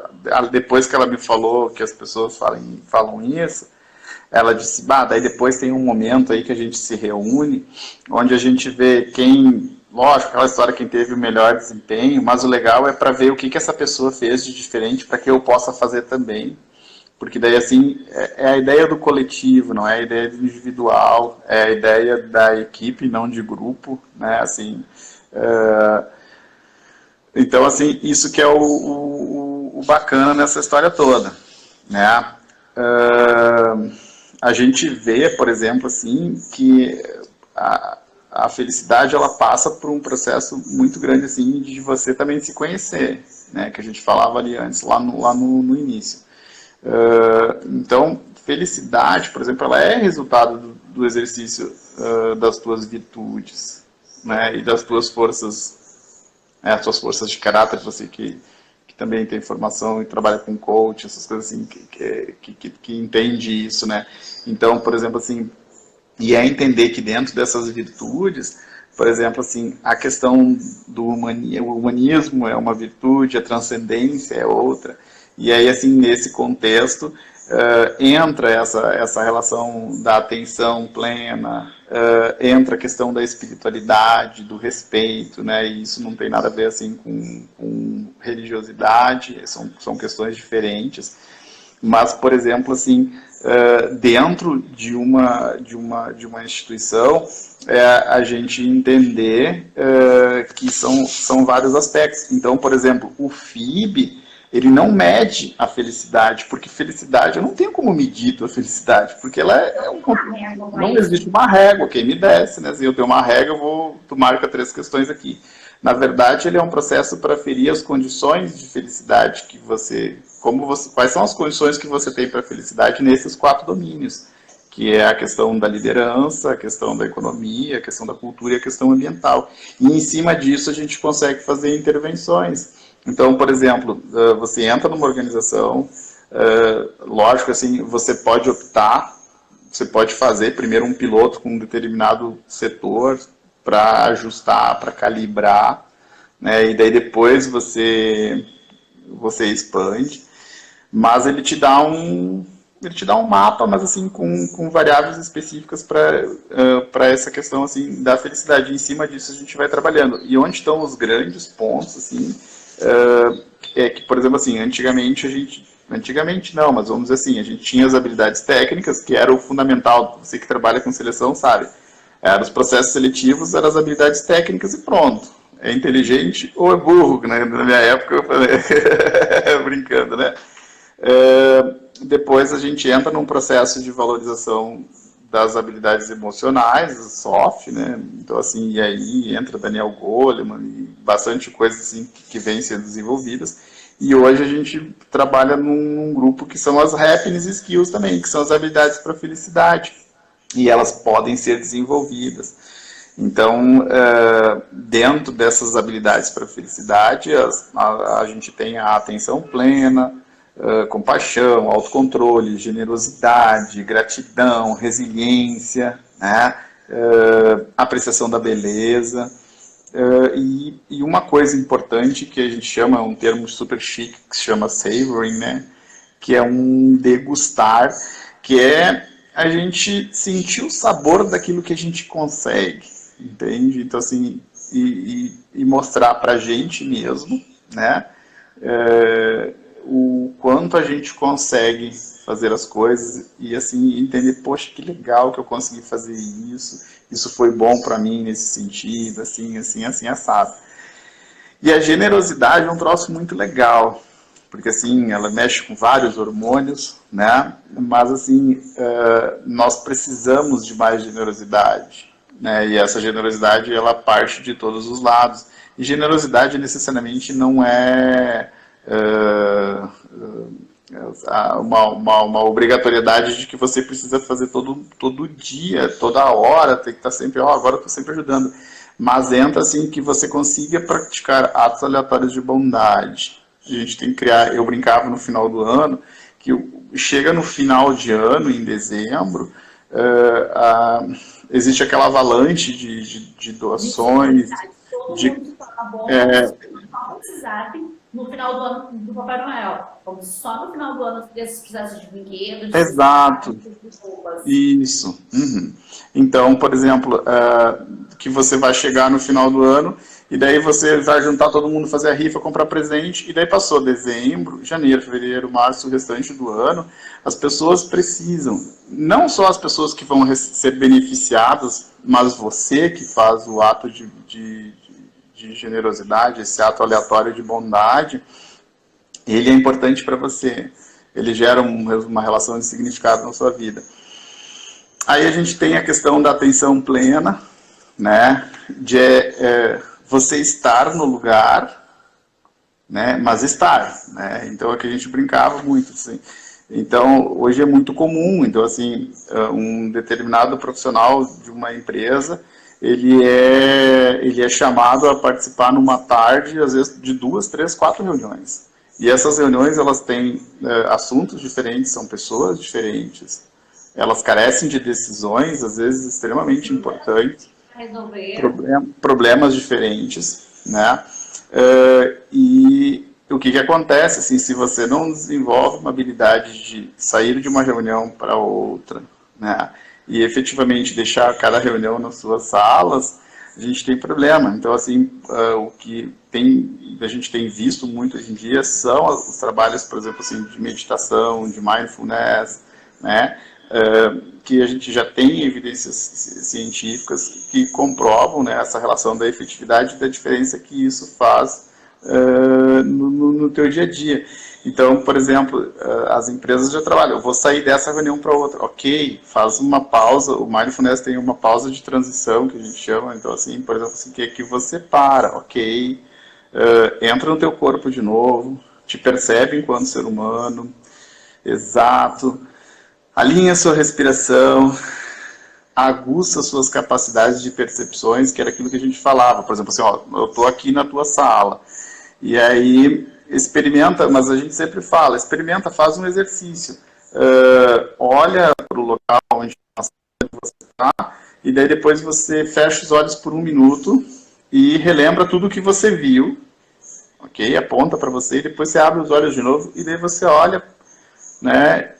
depois que ela me falou que as pessoas falam isso, ela disse, daí depois tem um momento aí que a gente se reúne, onde a gente vê quem, lógico, aquela história, quem teve o melhor desempenho, mas o legal é para ver o que essa pessoa fez de diferente para que eu possa fazer também. Porque daí, assim, é a ideia do coletivo, não é a ideia do individual, é a ideia da equipe, não de grupo, né, assim. Então, assim, isso que é o bacana nessa história toda, né. A gente vê, por exemplo, assim, que a felicidade, ela passa por um processo muito grande, assim, de você também se conhecer, né, que a gente falava ali antes, lá no início. Então, felicidade, por exemplo, ela é resultado do exercício das tuas virtudes, né, e das tuas forças, as tuas forças de caráter, você que também tem formação e trabalha com coach, essas coisas assim, que entende isso, né. Então, por exemplo, assim, e é entender que dentro dessas virtudes, por exemplo, assim, a questão do humanismo é uma virtude, a transcendência é outra. E aí, assim, nesse contexto, entra essa relação da atenção plena, entra a questão da espiritualidade, do respeito, né? E isso não tem nada a ver, assim, com religiosidade, são questões diferentes. Mas, por exemplo, assim, dentro de uma instituição, a gente entender que são vários aspectos. Então, por exemplo, o FIB, ele não mede a felicidade, porque felicidade, eu não tenho como medir a felicidade, porque ela não existe uma régua, quem me desce, né? Se eu tenho uma régua, tu marca 3 questões aqui. Na verdade, ele é um processo para aferir as condições de felicidade que quais são as condições que você tem para a felicidade nesses 4 domínios, que é a questão da liderança, a questão da economia, a questão da cultura e a questão ambiental. E em cima disso a gente consegue fazer intervenções. Então, por exemplo, você entra numa organização, lógico, assim, você pode optar, você pode fazer primeiro um piloto com um determinado setor para ajustar, para calibrar, né? E daí depois você expande, mas ele te dá um mapa, mas assim com variáveis específicas para essa questão assim da felicidade. E em cima disso a gente vai trabalhando. E onde estão os grandes pontos assim é que, por exemplo, assim, antigamente não, mas vamos dizer assim, a gente tinha as habilidades técnicas, que era o fundamental. Você que trabalha com seleção sabe. Os processos seletivos eram as habilidades técnicas e pronto. É inteligente ou é burro, né? Na minha época eu falei, brincando, né? Depois a gente entra num processo de valorização das habilidades emocionais, soft, né? Então, assim, e aí entra Daniel Goleman e bastante coisa assim que vem sendo desenvolvidas. E hoje a gente trabalha num grupo que são as happiness skills também, que são as habilidades para felicidade. E elas podem ser desenvolvidas. Então, dentro dessas habilidades para a felicidade, a gente tem a atenção plena, compaixão, autocontrole, generosidade, gratidão, resiliência, né? Apreciação da beleza. E uma coisa importante que a gente chama, um termo super chique, que se chama savoring, né? Que é um degustar, que é a gente sentir o sabor daquilo que a gente consegue, entende? Então, assim, e mostrar pra gente mesmo, né, o quanto a gente consegue fazer as coisas e, assim, entender, poxa, que legal que eu consegui fazer isso foi bom pra mim nesse sentido, assim, assado. E a generosidade é um troço muito legal, porque assim, ela mexe com vários hormônios, né? Mas assim, nós precisamos de mais generosidade, né? E essa generosidade, ela parte de todos os lados. E generosidade necessariamente não é uma obrigatoriedade de que você precisa fazer todo dia, toda hora, tem que estar sempre, agora eu estou sempre ajudando. Mas entra assim que você consiga praticar atos aleatórios de bondade. A gente tem que criar, eu brincava no final do ano, que chega no final de ano, em dezembro, existe aquela avalanche de doações. Todo mundo fala bom, no final do ano do Papai Noel. Como só no final do ano as crianças precisassem de brinquedos. Exato. Isso. Uhum. Então, por exemplo, que você vai chegar no final do ano e daí você vai juntar todo mundo, fazer a rifa, comprar presente, e daí passou dezembro, janeiro, fevereiro, março, o restante do ano, as pessoas precisam, não só as pessoas que vão ser beneficiadas, mas você que faz o ato de generosidade, esse ato aleatório de bondade, ele é importante para você, ele gera uma relação de significado na sua vida. Aí a gente tem a questão da atenção plena, né, de você estar no lugar, né, mas estar, né, então é que a gente brincava muito, assim. Então, hoje é muito comum, então, assim, um determinado profissional de uma empresa, ele é chamado a participar numa tarde, às vezes, de 2, 3, 4 reuniões. E essas reuniões, elas têm assuntos diferentes, são pessoas diferentes, elas carecem de decisões, às vezes, extremamente importantes, problemas diferentes, né? E o que acontece, assim, se você não desenvolve uma habilidade de sair de uma reunião para outra, né, e efetivamente deixar cada reunião nas suas salas, a gente tem problema. Então, assim, o que a gente tem visto muito hoje em dia são os trabalhos, por exemplo, assim, de meditação, de mindfulness, né, que a gente já tem evidências científicas que comprovam, né, essa relação da efetividade e da diferença que isso faz no teu dia a dia. Então, por exemplo, as empresas já trabalham, eu vou sair dessa reunião para outra, ok, faz uma pausa, o Mindfulness tem uma pausa de transição, que a gente chama, então assim, por exemplo, assim, que você para, ok, entra no teu corpo de novo, te percebe enquanto ser humano, exato, alinha a sua respiração, aguça suas capacidades de percepções, que era aquilo que a gente falava, por exemplo, assim, ó, eu estou aqui na tua sala, e aí experimenta, mas a gente sempre fala, experimenta, faz um exercício, olha para o local onde você está, e daí depois você fecha os olhos por 1 minuto e relembra tudo o que você viu, ok? Aponta para você, e depois você abre os olhos de novo, e daí você olha, né?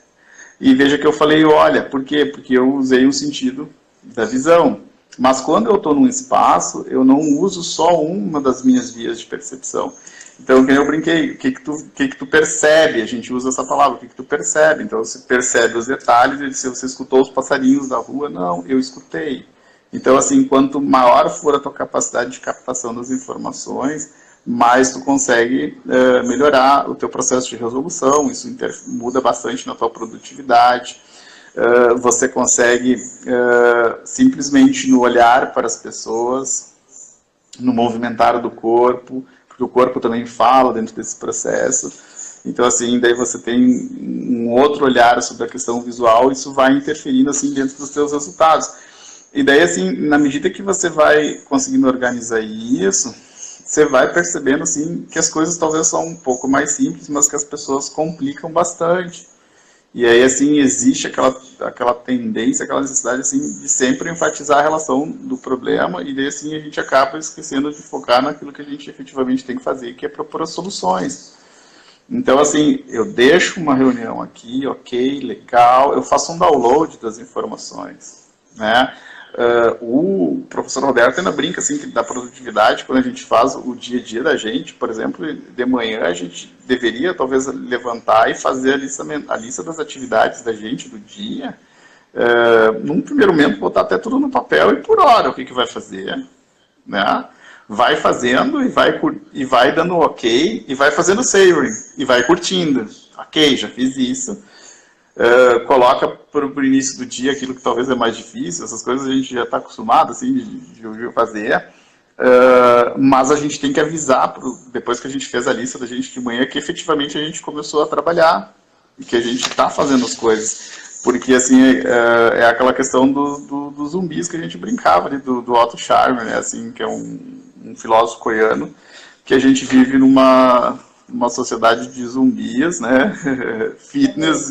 E veja que eu falei olha, por quê? Porque eu usei um sentido da visão. Mas quando eu estou num espaço, eu não uso só uma das minhas vias de percepção. Então, que eu brinquei, o que tu percebe? A gente usa essa palavra, o que tu percebe? Então, você percebe os detalhes, e se você escutou os passarinhos da rua, não, eu escutei. Então, assim, quanto maior for a tua capacidade de captação das informações, mais tu consegue melhorar o teu processo de resolução, isso muda bastante na tua produtividade. Você consegue simplesmente no olhar para as pessoas, no movimentar do corpo, porque o corpo também fala dentro desse processo. Então, assim, daí você tem um outro olhar sobre a questão visual, isso vai interferindo, assim, dentro dos teus resultados. E daí, assim, na medida que você vai conseguindo organizar isso, você vai percebendo, assim, que as coisas talvez são um pouco mais simples, mas que as pessoas complicam bastante. E aí, assim, existe aquela tendência, aquela necessidade, assim, de sempre enfatizar a relação do problema, e daí, assim, a gente acaba esquecendo de focar naquilo que a gente efetivamente tem que fazer, que é propor as soluções. Então, assim, eu deixo uma reunião aqui, ok, legal, eu faço um download das informações, né? O professor Roberto ainda brinca, assim, que da produtividade, quando a gente faz o dia a dia da gente, por exemplo, de manhã a gente deveria, talvez, levantar e fazer a lista das atividades da gente do dia, num primeiro momento, botar até tudo no papel e por hora o que vai fazer, né? Vai fazendo e vai dando ok, e vai fazendo savoring, e vai curtindo. Ok, já fiz isso. Coloca para o início do dia aquilo que talvez é mais difícil, essas coisas a gente já está acostumado assim, de fazer, mas a gente tem que avisar, depois que a gente fez a lista da gente de manhã, que efetivamente a gente começou a trabalhar, e que a gente está fazendo as coisas. Porque, assim, é aquela questão dos zumbis que a gente brincava, ali, do Otto Scharmer, né, assim, que é um filósofo coreano, que a gente vive numa sociedade de zumbis, né, fitness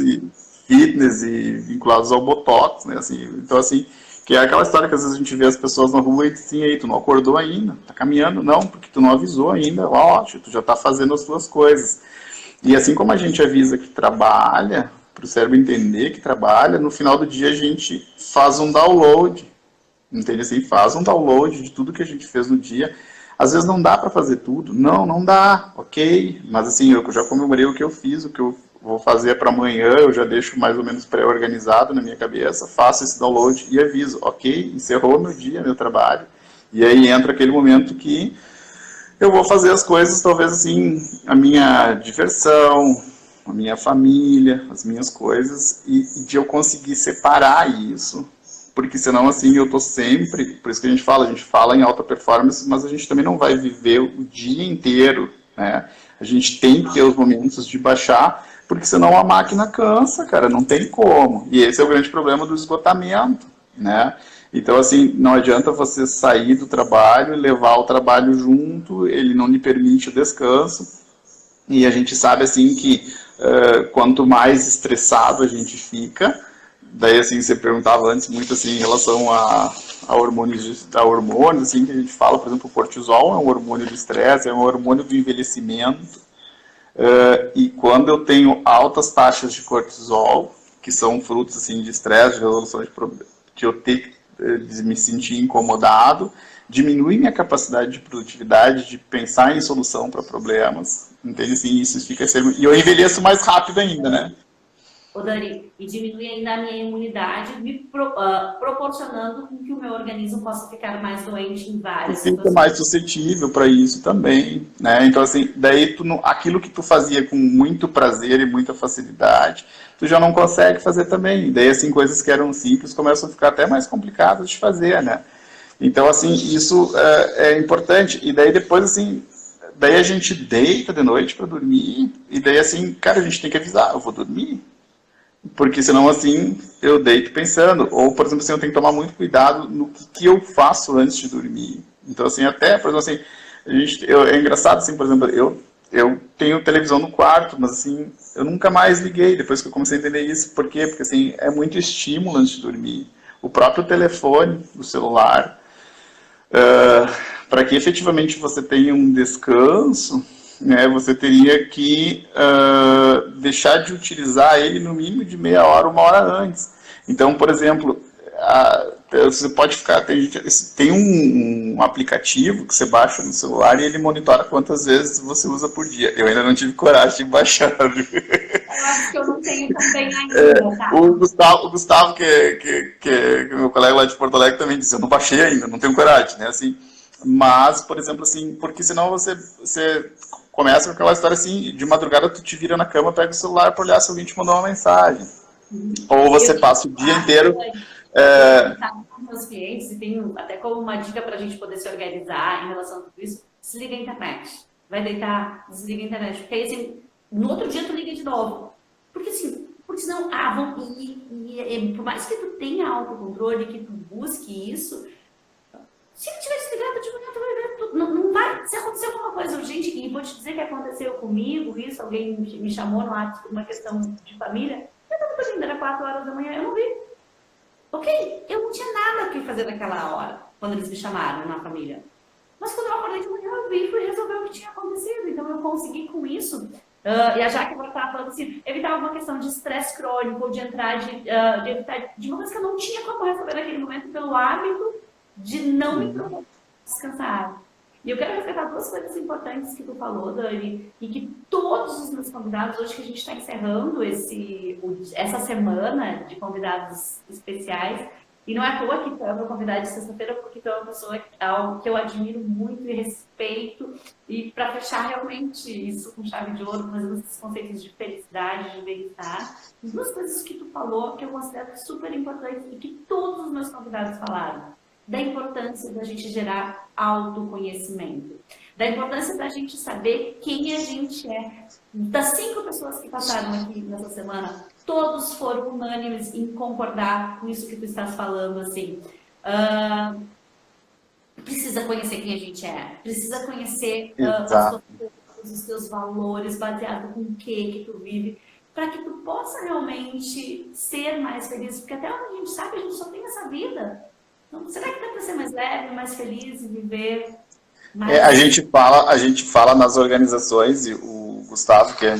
e vinculados ao Botox, né, assim, então, assim, que é aquela história que às vezes a gente vê as pessoas na rua e diz assim, aí, tu não acordou ainda, tá caminhando? Não, porque tu não avisou ainda, ótimo, tu já tá fazendo as tuas coisas. E assim como a gente avisa que trabalha, para o cérebro entender que trabalha, no final do dia a gente faz um download, entende assim? Faz um download de tudo que a gente fez no dia. Às vezes não dá para fazer tudo, não dá, ok, mas assim, eu já comemorei o que eu fiz, o que eu vou fazer para amanhã, eu já deixo mais ou menos pré-organizado na minha cabeça, faço esse download e aviso, ok, encerrou meu dia, meu trabalho, e aí entra aquele momento que eu vou fazer as coisas, talvez assim, a minha diversão, a minha família, as minhas coisas, e de eu conseguir separar isso, porque senão assim eu tô sempre, por isso que a gente fala em alta performance, mas a gente também não vai viver o dia inteiro, né? A gente tem que ter os momentos de baixar, porque senão a máquina cansa, cara, não tem como. E esse é o grande problema do esgotamento, né? Então, assim, não adianta você sair do trabalho e levar o trabalho junto, ele não lhe permite o descanso. E a gente sabe, assim, que quanto mais estressado a gente fica, daí, assim, você perguntava antes muito, assim, em relação a hormônios, assim, que a gente fala, por exemplo, o cortisol é um hormônio do estresse, é um hormônio do envelhecimento, E quando eu tenho altas taxas de cortisol, que são frutos assim, de estresse, de resolução de problemas, que eu tenho de me sentir incomodado, diminui minha capacidade de produtividade, de pensar em solução para problemas, entende? Assim, isso fica e eu envelheço mais rápido ainda, né? Ô Dani, e diminui ainda a minha imunidade, me proporcionando com que o meu organismo possa ficar mais doente em várias Fica situações. mais suscetível para isso também, né? Então, assim, daí aquilo que tu fazia com muito prazer e muita facilidade, tu já não consegue fazer também. Daí, assim, coisas que eram simples começam a ficar até mais complicadas de fazer, né? Então, assim, isso é importante. E daí, depois, assim, daí a gente deita de noite para dormir, e daí, assim, cara, a gente tem que avisar, eu vou dormir. Porque senão, assim, eu deito pensando. Ou, por exemplo, assim, eu tenho que tomar muito cuidado no que eu faço antes de dormir. Então, assim, até, por exemplo, assim, é engraçado, assim, por exemplo, eu tenho televisão no quarto, mas, assim, eu nunca mais liguei depois que eu comecei a entender isso. Por quê? Porque, assim, é muito estímulo antes de dormir. O próprio telefone, o celular, para que efetivamente você tenha um descanso, né, você teria que deixar de utilizar ele no mínimo de meia hora, uma hora antes. Então, por exemplo, você pode ficar... Tem um aplicativo que você baixa no celular e ele monitora quantas vezes você usa por dia. Eu ainda não tive coragem de baixar. Eu acho que eu não tenho também ainda, tá? O Gustavo que é meu colega lá de Porto Alegre, também disse, eu não baixei ainda, não tenho coragem, né, assim. Mas, por exemplo, assim, porque senão você começa com aquela história assim, de madrugada tu te vira na cama, pega o celular para olhar se alguém te mandou uma mensagem. Ou você passa o dia inteiro... Com meus clientes, e tenho até como uma dica para a gente poder se organizar em relação a tudo isso, desliga a internet. Vai deitar, desliga a internet. Porque aí, assim, no outro dia tu liga de novo. Porque senão, por mais que tu tenha autocontrole, que tu busque isso, se ele tiver desligado de manhã, tu vai ver, não vai, se acontecer alguma coisa urgente, e vou te dizer que aconteceu comigo, isso, alguém me chamou no WhatsApp por uma questão de família, eu estava dormindo, era 4 horas da manhã, eu não vi. Ok, eu não tinha nada que fazer naquela hora, quando eles me chamaram na família. Mas quando eu acordei de manhã, eu vi e fui resolver o que tinha acontecido. Então eu consegui com isso. E a Jaque agora estava falando assim, evitar alguma questão de estresse crônico, ou de entrar, de evitar de uma coisa que eu não tinha como resolver naquele momento pelo hábito de não me provocar descansar. E eu quero resgatar 2 coisas importantes que tu falou, Dani, e que todos os meus convidados, hoje que a gente está encerrando essa semana de convidados especiais, e não é à toa que tu é meu convidado de sexta-feira, porque tu é uma pessoa que eu admiro muito e respeito, e para fechar realmente isso com chave de ouro, fazendo esses conceitos de felicidade, de bem-estar, 2 coisas que tu falou que eu considero super importantes e que todos os meus convidados falaram. Da importância da gente gerar autoconhecimento, da importância da gente saber quem a gente é. Das 5 pessoas que passaram aqui nessa semana, todos foram unânimes em concordar com isso que tu estás falando, assim. Precisa conhecer quem a gente é, precisa conhecer os teus valores, baseado com o que tu vive, para que tu possa realmente ser mais feliz, porque até onde a gente sabe, a gente só tem essa vida. Então, será que dá para ser mais leve, mais feliz e viver mais... A gente fala nas organizações, e o Gustavo, que é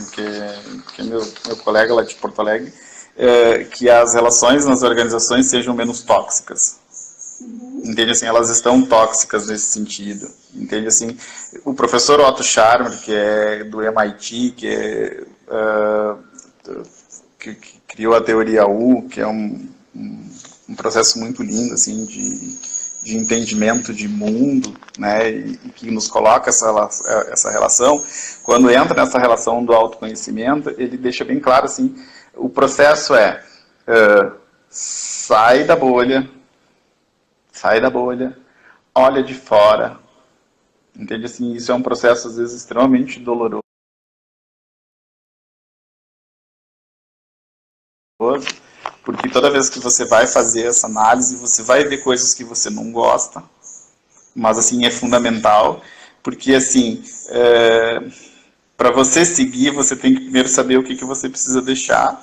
meu colega lá de Porto Alegre, que as relações nas organizações sejam menos tóxicas. Entende? Assim, elas estão tóxicas nesse sentido. Entende? Assim, o professor Otto Scharmer, que é do MIT, que criou a teoria U, que é um processo muito lindo, assim, de entendimento de mundo, né, e que nos coloca essa relação. Quando entra nessa relação do autoconhecimento, ele deixa bem claro, assim, o processo sai da bolha, olha de fora, entende? Assim, isso é um processo, às vezes, extremamente doloroso, porque toda vez que você vai fazer essa análise, você vai ver coisas que você não gosta, mas, assim, é fundamental, porque, assim, para você seguir, você tem que primeiro saber o que você precisa deixar,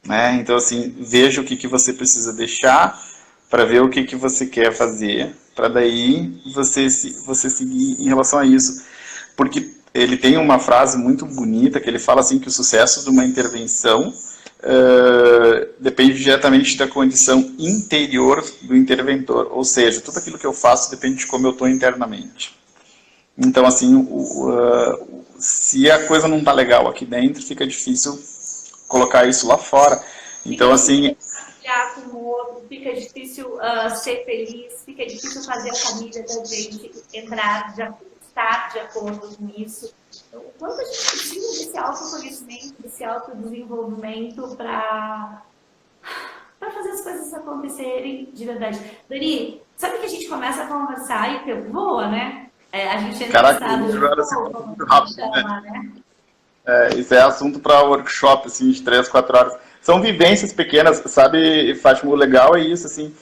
né? Então, assim, veja o que você precisa deixar, para ver o que você quer fazer, para daí você seguir em relação a isso. Porque ele tem uma frase muito bonita que ele fala assim que o sucesso de uma intervenção depende diretamente da condição interior do interventor, ou seja, tudo aquilo que eu faço depende de como eu estou internamente. Então, assim, se a coisa não está legal aqui dentro, fica difícil colocar isso lá fora. Então, assim... Com o outro, fica difícil ser feliz, fica difícil fazer a família da gente estar de acordo com isso. Então, o quanto a gente precisa desse autoconhecimento, desse autodesenvolvimento para fazer as coisas acontecerem de verdade. Dani, sabe que a gente começa a conversar e o tempo voa, né? A gente entra Caraca, em estado de fogo, muito rápido, né? Isso é assunto para workshop, assim, de 3, 4 horas. São vivências pequenas, sabe, Fátima, o legal é isso, assim,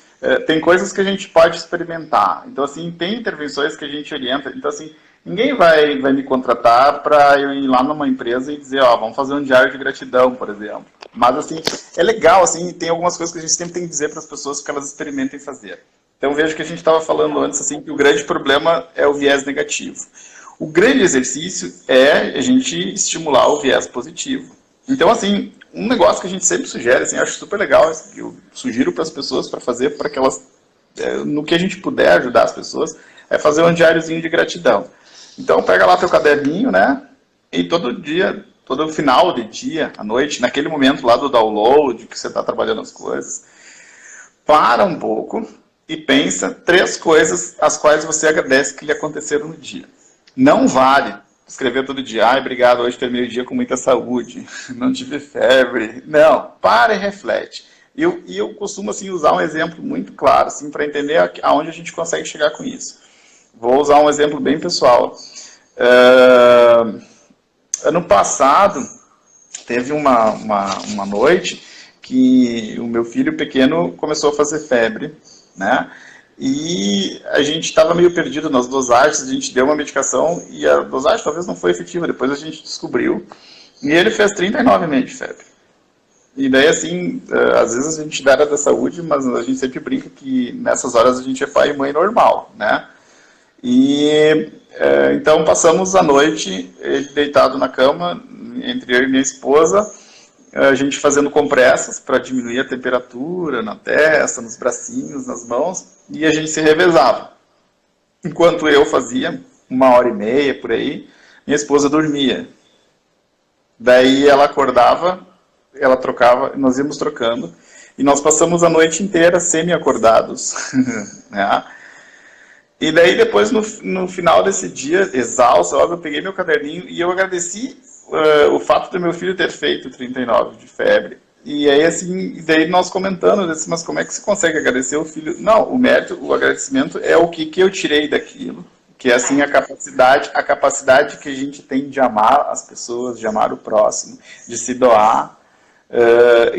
tem coisas que a gente pode experimentar. Então, assim, tem intervenções que a gente orienta. Então, assim, ninguém vai me contratar para eu ir lá numa empresa e dizer, ó, vamos fazer um diário de gratidão, por exemplo. Mas, assim, é legal, assim, tem algumas coisas que a gente sempre tem que dizer para as pessoas que elas experimentem fazer. Então, vejo que a gente estava falando antes, assim, que o grande problema é o viés negativo. O grande exercício é a gente estimular o viés positivo. Então, assim, um negócio que a gente sempre sugere, assim, acho super legal, que eu sugiro para as pessoas para fazer, para que elas, no que a gente puder ajudar as pessoas, é fazer um diáriozinho de gratidão. Então, pega lá teu caderninho, né? E todo dia, todo final de dia, à noite, naquele momento lá do download, que você está trabalhando as coisas, para um pouco e pensa 3 coisas as quais você agradece que lhe aconteceram no dia. Não vale escrever todo dia, ai, obrigado, hoje terminei o dia com muita saúde, não tive febre. Não, para e reflete. E eu costumo, assim, usar um exemplo muito claro, assim, para entender aonde a gente consegue chegar com isso. Vou usar um exemplo bem pessoal. Ano passado, teve uma noite que o meu filho pequeno começou a fazer febre, né? E a gente estava meio perdido nas dosagens, a gente deu uma medicação e a dosagem talvez não foi efetiva, depois a gente descobriu. E ele fez 39,5 de febre. E daí, assim, às vezes a gente dá da saúde, mas a gente sempre brinca que nessas horas a gente é pai e mãe normal, né? E então passamos a noite, ele deitado na cama, entre eu e minha esposa, a gente fazendo compressas para diminuir a temperatura na testa, nos bracinhos, nas mãos, e a gente se revezava. Enquanto eu fazia 1h30 por aí, minha esposa dormia. Daí ela acordava, ela trocava, nós íamos trocando, e nós passamos a noite inteira semi-acordados. Né? E daí depois, no final desse dia, exausto, eu peguei meu caderninho e eu agradeci o fato do meu filho ter feito 39 de febre. E aí, assim, daí nós comentando, disse, mas como é que você consegue agradecer o filho? Não, o mérito, o agradecimento é o que eu tirei daquilo. Que é, assim, a capacidade que a gente tem de amar as pessoas, de amar o próximo, de se doar.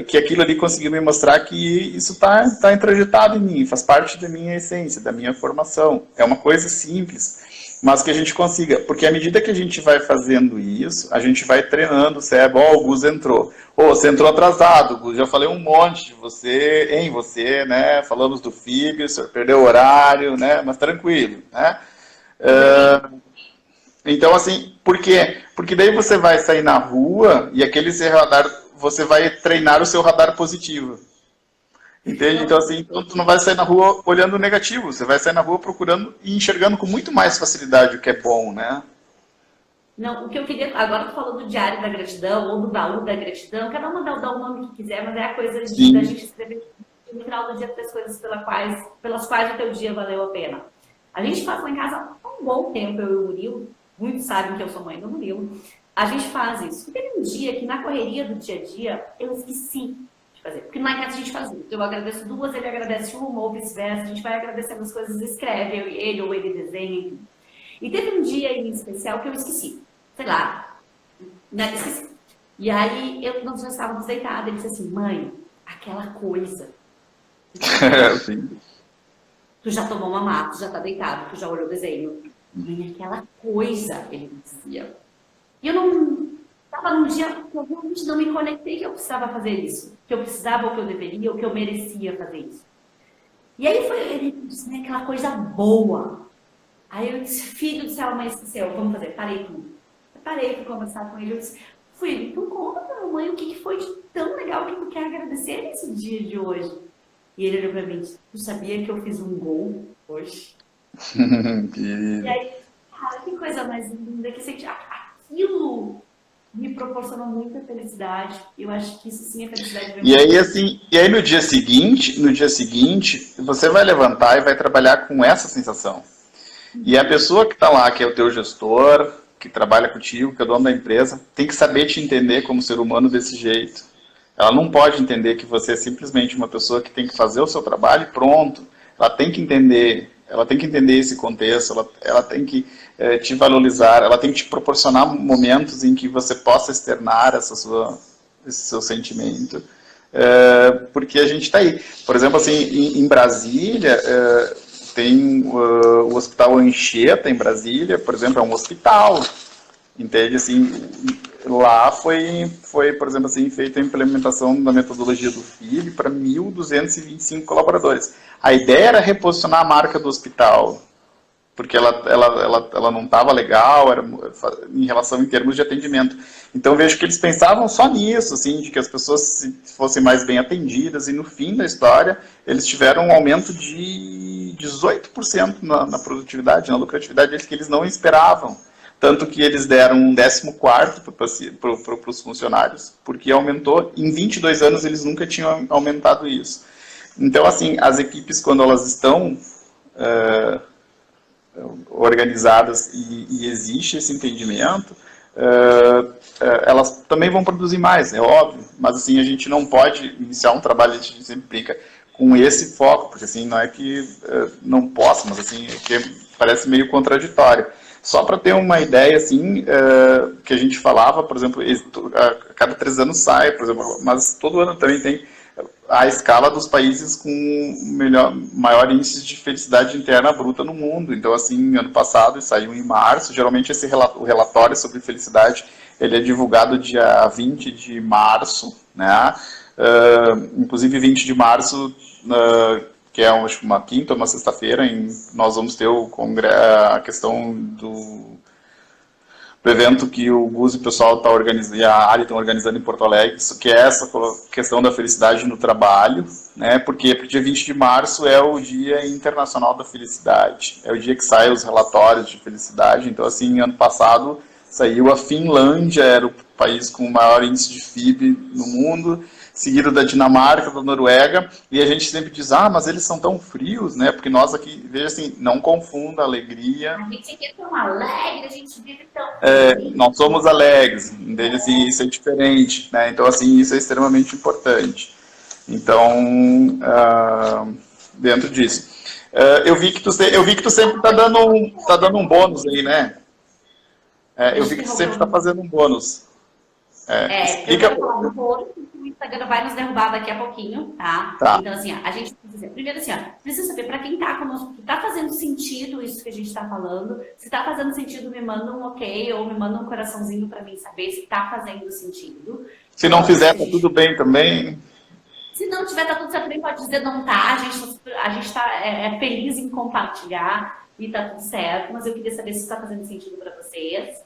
Que aquilo ali conseguiu me mostrar que isso está introjetado em mim, faz parte da minha essência, da minha formação. É uma coisa simples, mas que a gente consiga, porque à medida que a gente vai fazendo isso, a gente vai treinando o cérebro. O Gus entrou. Você entrou atrasado, Gus, já falei um monte de você, né? Falamos do FIB, o senhor perdeu o horário, né? Mas tranquilo, né? Então, assim, por quê? Porque daí você vai sair na rua e aquele seu radar, você vai treinar o seu radar positivo. Entende? Então, assim, tu não vai sair na rua olhando o negativo, você vai sair na rua procurando e enxergando com muito mais facilidade o que é bom, né? Não, o que eu queria... Agora tu falou do diário da gratidão, ou do baú da gratidão, cada uma dá o nome que quiser, mas é a coisa da gente escrever no final do dia 3 coisas pelas quais o teu dia valeu a pena. A gente faz lá em casa há um bom tempo, eu e o Murilo, muitos sabem que eu sou mãe do Murilo, a gente faz isso. E teve um dia que na correria do dia a dia, eu esqueci de fazer, porque lá em casa a gente faz isso. Eu agradeço 2, ele agradece 1, ou vice-versa, a gente vai agradecendo as coisas, escreve, eu e ele, ou ele desenha, enfim. E teve um dia em especial que eu esqueci, sei lá, né, esqueci. E aí, nós já estávamos deitados, ele disse assim, mãe, aquela coisa. Sim. Tu já tomou uma mata, tu já tá deitado, tu já olhou o desenho. Mãe, aquela coisa, ele dizia. E eu não... Estava num dia que eu realmente não me conectei que eu precisava fazer isso. Que eu precisava, ou que eu deveria, ou que eu merecia fazer isso. E aí ele disse, né, aquela coisa boa. Aí eu disse, filho do céu, mãe esqueceu, vamos fazer, parei tudo. parei para conversar com ele. Eu disse, filho, tu conta pra mamãe o que foi de tão legal que tu quer agradecer nesse dia de hoje. E ele olhou pra mim e disse, tu sabia que eu fiz um gol hoje? E aí, cara, que coisa mais linda, que senti aquilo me proporcionou muita felicidade. Eu acho que isso sim é felicidade. E aí, assim, no dia seguinte, você vai levantar e vai trabalhar com essa sensação. E a pessoa que está lá, que é o teu gestor, que trabalha contigo, que é o dono da empresa, tem que saber te entender como ser humano desse jeito. Ela não pode entender que você é simplesmente uma pessoa que tem que fazer o seu trabalho e pronto. Ela tem que entender esse contexto, ela tem que te valorizar, ela tem que te proporcionar momentos em que você possa externar esse seu sentimento. Porque a gente está aí. Por exemplo, assim, em Brasília, tem o Hospital Anchieta, em Brasília, por exemplo, é um hospital, entende? Assim, lá foi, por exemplo, assim, feita a implementação da metodologia do FIB para 1.225 colaboradores. A ideia era reposicionar a marca do hospital, porque ela não estava legal, era em relação em termos de atendimento. Então vejo que eles pensavam só nisso, assim, de que as pessoas fossem mais bem atendidas, e no fim da história eles tiveram um aumento de 18% na produtividade, na lucratividade deles, que eles não esperavam. Tanto que eles deram um 14º para os funcionários, porque aumentou, em 22 anos eles nunca tinham aumentado isso. Então, assim, as equipes, quando elas estão organizadas e existe esse entendimento, elas também vão produzir mais, é óbvio, mas assim, a gente não pode iniciar um trabalho, a gente sempre brinca, com esse foco, porque assim, não é que não possa, mas assim, é que parece meio contraditório. Só para ter uma ideia, assim, que a gente falava, por exemplo, a cada 3 anos sai, por exemplo, mas todo ano também tem a escala dos países com maior índice de felicidade interna bruta no mundo. Então, assim, ano passado, saiu em março, geralmente o relatório sobre felicidade, ele é divulgado dia 20 de março, né? Inclusive 20 de março, que é uma quinta ou uma sexta-feira, nós vamos ter a questão do evento que o Gus e o pessoal está organizando, e a Ali estão organizando em Porto Alegre, que é essa questão da felicidade no trabalho, né? Porque o dia 20 de março é o Dia Internacional da Felicidade, é o dia que saem os relatórios de felicidade. Então, assim, ano passado saiu a Finlândia, era o país com o maior índice de FIB no mundo, seguido da Dinamarca, da Noruega, e a gente sempre diz, mas eles são tão frios, né? Porque nós aqui, veja assim, não confunda alegria. A gente aqui é tão alegre, a gente vive tão... nós somos alegres, entende? Assim, isso é diferente, né? Então, assim, isso é extremamente importante. Então, dentro disso. Eu vi que tu sempre está dando um bônus aí, né? Eu vi que tu sempre está fazendo um bônus. Explica... Eu vou falar um pouco, o Instagram vai nos derrubar daqui a pouquinho, tá? Então, assim, a gente precisa, primeiro assim, precisa saber para quem tá conosco, que tá fazendo sentido isso que a gente tá falando. Se tá fazendo sentido, me manda um ok, ou me manda um coraçãozinho para mim saber se tá fazendo sentido. Se não fizer, tá tudo bem também. Se não tiver, tá tudo certo, também pode dizer não tá, a gente tá feliz em compartilhar e tá tudo certo, mas eu queria saber se está fazendo sentido para vocês.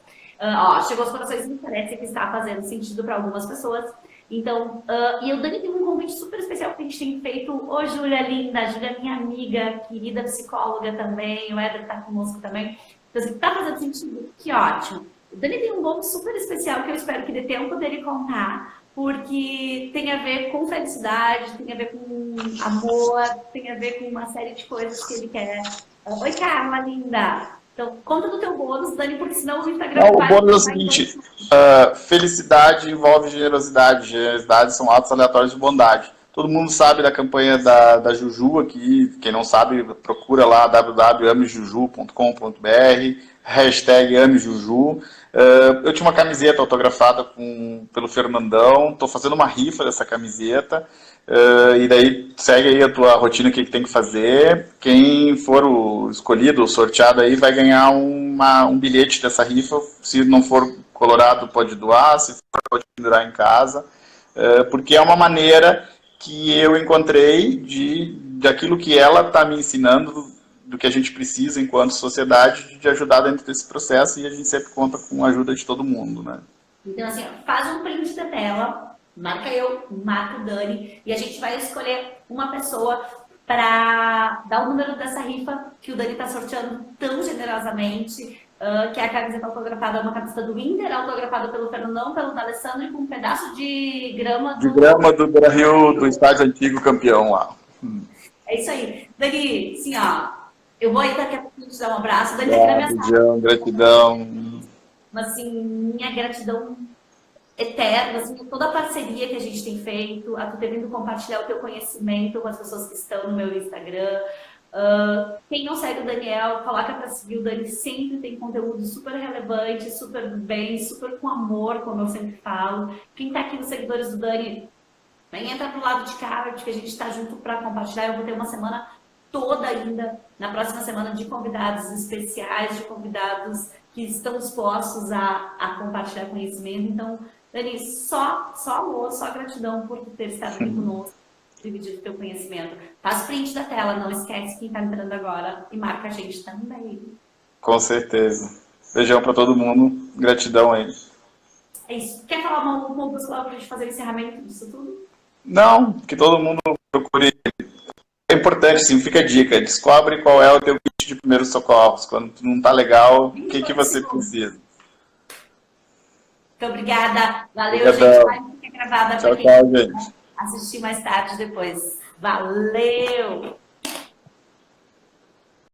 Chegou os corações, me parece que está fazendo sentido para algumas pessoas. Então, e o Dani tem um convite super especial que a gente tem feito. Ô, Júlia linda, a Júlia minha amiga, querida psicóloga também, o Éder tá conosco também. Então, assim, tá fazendo sentido? Que ótimo. O Dani tem um bônus super especial que eu espero que dê tempo dele contar, porque tem a ver com felicidade, tem a ver com amor, tem a ver com uma série de coisas que ele quer. Oi, Carla, linda! Então, conta do teu bônus, Dani, porque senão o Instagram vai... O bônus é o seguinte, felicidade envolve generosidade. Generosidade são atos aleatórios de bondade. Todo mundo sabe da campanha da Juju aqui. Quem não sabe, procura lá www.amejuju.com.br, #amejuju. Eu tinha uma camiseta autografada pelo Fernandão. Estou fazendo uma rifa dessa camiseta. E daí segue aí a tua rotina, o que tem que fazer. Quem for o escolhido, o sorteado aí, vai ganhar um bilhete dessa rifa. Se não for colorado, pode doar, se for, pode pendurar em casa. Porque é uma maneira que eu encontrei de aquilo que ela está me ensinando do que a gente precisa enquanto sociedade de ajudar dentro desse processo, e a gente sempre conta com a ajuda de todo mundo, né? Então, assim, ó, faz um print da tela, marca eu, marca o Dani, e a gente vai escolher uma pessoa para dar o número dessa rifa que o Dani está sorteando tão generosamente, que é a camiseta autografada, uma camiseta do Inter, autografada pelo Fernandão, pelo D'Alessandro, e com um pedaço de grama De grama do Beira-Rio, do estádio antigo campeão lá. É isso aí. Dani, assim, ó, eu vou aí daqui a pouquinho te dar um abraço. Dani, tá aqui na minha sala. Gratidão. Mas, assim, minha gratidão eterna, assim, toda a parceria que a gente tem feito, a tu ter vindo compartilhar o teu conhecimento com as pessoas que estão no meu Instagram. Quem não segue o Daniel, coloca para seguir. O Dani sempre tem conteúdo super relevante, super bem, super com amor, como eu sempre falo. Quem tá aqui nos seguidores do Dani, vem entrar pro lado de cá, que a gente está junto para compartilhar. Eu vou ter uma semana toda ainda, na próxima semana, de convidados especiais, de convidados que estão dispostos a compartilhar conhecimento. Então, Dani, só amor, só gratidão por ter estado aqui conosco, dividido o teu conhecimento. Faz print da tela, não esquece quem está entrando agora e marca a gente também. Com certeza. Beijão para todo mundo. Gratidão aí. É isso. Quer falar uma última palavra para a gente fazer o encerramento disso tudo? Não, que todo mundo procure. É importante, sim, fica a dica. Descobre qual é o teu kit de primeiros socorros. Quando tu não tá legal, o que você precisa. Muito obrigada. Valeu, Obrigadão. gente. Vai ficar gravada para quem Tchau, gente. assistir mais tarde depois. Valeu!